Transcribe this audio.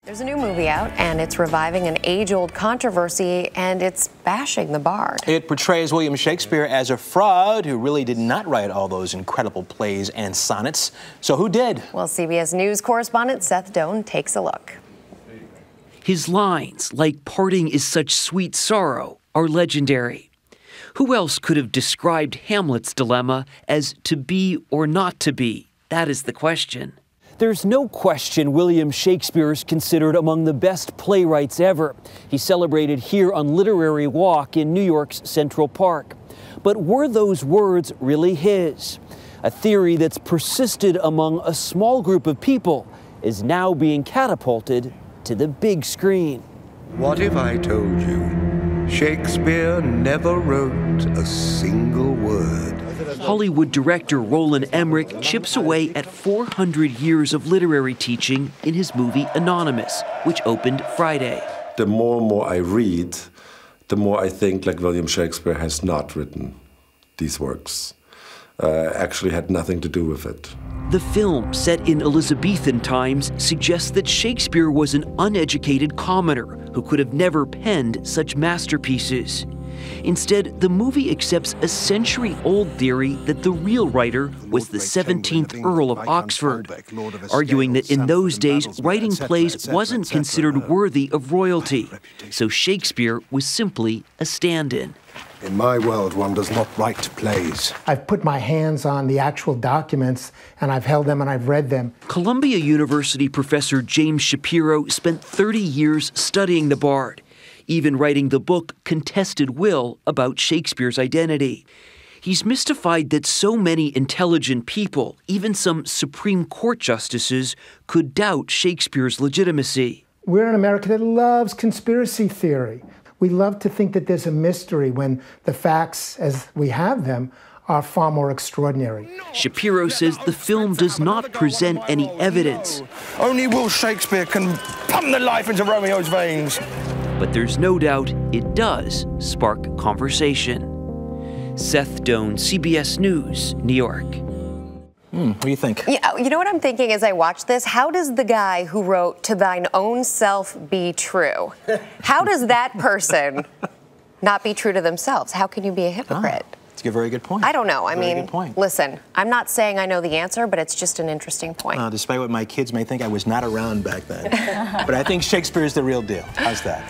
There's a new movie out, and it's reviving an age-old controversy, and it's bashing the bard. It portrays William Shakespeare as a fraud who really did not write all those incredible plays and sonnets. So who did? Well, CBS News correspondent Seth Doane takes a look. His lines, like "parting is such sweet sorrow," are legendary. Who else could have described Hamlet's dilemma as to be or not to be? That is the question. There's no question William Shakespeare is considered among the best playwrights ever. He's celebrated here on Literary Walk in New York's Central Park. But were those words really his? A theory that's persisted among a small group of people is now being catapulted to the big screen. What if I told you Shakespeare never wrote a single word? Hollywood director Roland Emmerich chips away at 400 years of literary teaching in his movie Anonymous, which opened Friday. The more and more I read, the more I think like William Shakespeare has not written these works. Actually had nothing to do with it. The film, set in Elizabethan times, suggests that Shakespeare was an uneducated commoner who could have never penned such masterpieces. Instead, the movie accepts a century-old theory that the real writer was the 17th Earl of Oxford, arguing that in those days, writing plays wasn't considered worthy of royalty, so Shakespeare was simply a stand-in. In my world, one does not write plays. I've put my hands on the actual documents, and I've held them and I've read them. Columbia University professor James Shapiro spent 30 years studying the bard, even writing the book Contested Will about Shakespeare's identity. He's mystified that so many intelligent people, even some Supreme Court justices, could doubt Shakespeare's legitimacy. We're an America that loves conspiracy theory. We love to think that there's a mystery when the facts, as we have them, are far more extraordinary. Shapiro says the film does not present any evidence. Only Will Shakespeare can pump the life into Romeo's veins. But there's no doubt it does spark conversation. Seth Doane, CBS News, New York. What do you think? Yeah, you know what I'm thinking as I watch this? How does the guy who wrote "To Thine Own Self Be True," how does that person not be true to themselves? How can you be a hypocrite? That's a very good point. I don't know. I mean, point. Listen, I'm not saying I know the answer, but it's just an interesting point. Despite what my kids may think, I was not around back then. But I think Shakespeare is the real deal. How's that?